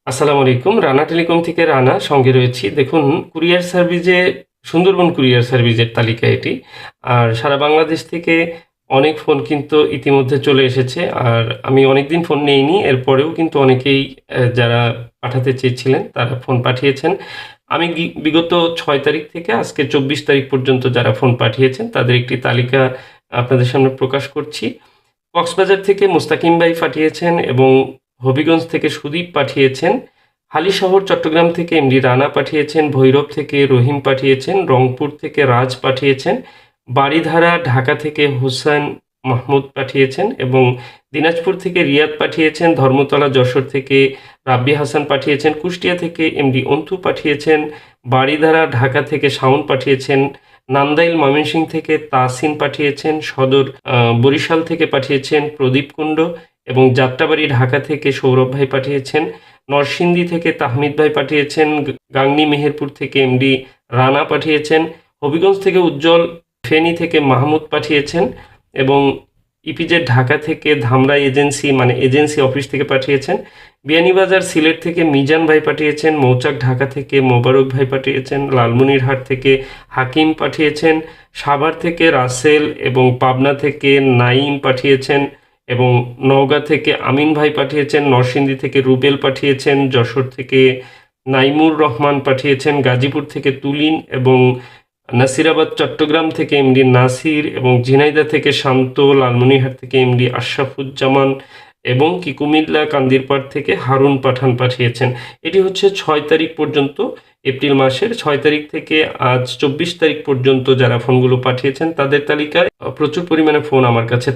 আসসালামু আলাইকুম। রানা টেলিকম থেকে রানা সঙ্গে রয়েছি। দেখুন কুরিয়ার সার্ভিসে সুন্দরবন কুরিয়ার সার্ভিসের তালিকা এটি। আর সারা বাংলাদেশ থেকে অনেক ফোন কিন্তু ইতিমধ্যে চলে এসেছে। আর আমি অনেকদিন ফোন নেইনি। এরপরেও কিন্তু অনেকেই যারা পাঠাতে চেয়েছিলেন তারা ফোন পাঠিয়েছেন। আমি বিগত ৬ তারিখ থেকে আজকে ২৪ তারিখ পর্যন্ত যারা ফোন পাঠিয়েছেন তাদের একটি তালিকা আপনাদের সামনে প্রকাশ করছি। কক্সবাজার থেকে মোস্তাকিম ভাই পাঠিয়েছেন এবং হবিগঞ্জ থেকে সুদীপ পাঠিয়েছেন। হালিশহর চট্টগ্রাম থেকে এমডি রানা পাঠিয়েছেন। ভৈরব থেকে রহিম পাঠিয়েছেন। রংপুর থেকে রাজ পাঠিয়েছেন। বারিধারা ঢাকা থেকে হোসেন মাহমুদ পাঠিয়েছেন এবং দিনাজপুর থেকে রিয়াদ পাঠিয়েছেন। ধর্মতলা যশোর থেকে রাব্বি হাসান পাঠিয়েছেন। কুষ্টিয়া থেকে এমডি অন্তু পাঠিয়েছেন। বারিধারা ঢাকা থেকে শাওন পাঠিয়েছেন। নান্দাইল ময়মনসিংহ থেকে তাহসিন পাঠিয়েছেন। সদর বরিশাল থেকে পাঠিয়েছেন প্রদীপ কুণ্ড এবং যাত্রাবাড়ি ঢাকা থেকে সৌরভ ভাই পাঠিয়েছেন। নরসিংদী থেকে তাহমিদ ভাই পাঠিয়েছেন। গাংনী মেহেরপুর থেকে এমডি রানা পাঠিয়েছেন। হবিগঞ্জ থেকে উজ্জ্বল, ফেনী থেকে মাহমুদ পাঠিয়েছেন এবং ইপিজেড ঢাকা থেকে ধামরা এজেন্সি অফিস থেকে পাঠিয়েছেন। বিয়ানীবাজার সিলেট থেকে মিজান ভাই পাঠিয়েছেন। মৌচাক ঢাকা থেকে মোবারক ভাই পাঠিয়েছেন। লালমনিরহাট থেকে হাকিম পাঠিয়েছেন। সাভার থেকে রাসেল এবং পাবনা থেকে নাইম পাঠিয়েছেন এবং নওগাঁ থেকে আমিন ভাই পাঠিয়েছেন। নরসিংদী থেকে রুবেল পাঠিয়েছেন। যশোর থেকে নাইমুর রহমান পাঠিয়েছেন। গাজীপুর থেকে তুলিন এবং নাসিরাবাদ চট্টগ্রাম থেকে এমডি নাসির এবং ঝিনাইদহ থেকে শান্ত, লালমনিরহাট থেকে এমডি আশরাফুজ্জামান এবং কুমিল্লা কান্দিরপাড় থেকে হারুন পাঠান পাঠিয়েছেন। এটি হচ্ছে ৬ তারিখ পর্যন্ত, এপ্রিল মাসের ৬ তারিখ থেকে আজ ২৪ তারিখ পর্যন্ত যারা ফোনগুলো পাঠিয়েছেন তাদের তালিকায় প্রচুর পরিমাণে ফোন আমার কাছে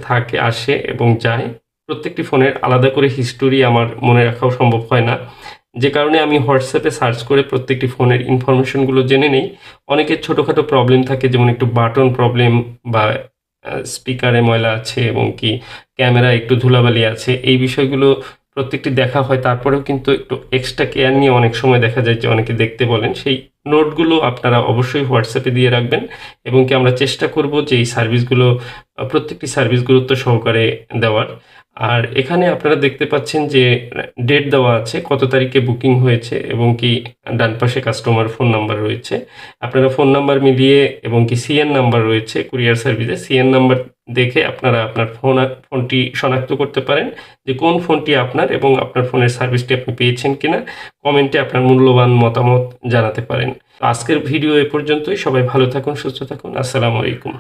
আসে এবং যায়। প্রত্যেকটি ফোনের আলাদা করে হিস্টোরি আমার মনে রাখাও সম্ভব হয় না, যে কারণে আমি হোয়াটসঅ্যাপে সার্চ করে প্রত্যেকটি ফোনের ইনফরমেশনগুলো জেনে নেই। অনেকের ছোটোখাটো প্রবলেম থাকে, যেমন একটু বাটন প্রবলেম বা স্পিকারে ময়লা আছে এবং ক্যামেরা একটু ধুলাবালি আছে, এই বিষয়গুলো প্রত্যেকটি দেখা হয়। তারপরেও কিন্তু একটু এক্সট্রা কেয়ার নিয়ে অনেক সময় দেখা যায় যে অনেকে দেখতে বলেন, সেই নোটগুলো আপনারা অবশ্যই হোয়াটসঅ্যাপে দিয়ে রাখবেন এবং আমরা চেষ্টা করব যে এই সার্ভিসগুলো প্রত্যেকটি সার্ভিস গুরুত্ব সহকারে দেওয়ার। আর এখানে আপনারা দেখতে পাচ্ছেন যে ডেট দেওয়া আছে, কত তারিখে বুকিং হয়েছে এবং ডান পাশে কাস্টমার ফোন নাম্বার রয়েছে। আপনারা ফোন নাম্বার মিলিয়ে এবং সিএন নাম্বার রয়েছে কুরিয়ার সার্ভিসে, সিএন নাম্বার দেখে আপনারা আপনার ফোনটি শনাক্ত করতে পারেন যে কোন ফোনটি আপনার এবং আপনার ফোনের সার্ভিসটি আপনি পেয়েছেন কিনা। কমেন্টে আপনার মূল্যবান মতামত জানাতে পারেন। আজকের ভিডিও এ পর্যন্তই। সবাই ভালো থাকুন, সুস্থ থাকুন। আসসালামু আলাইকুম।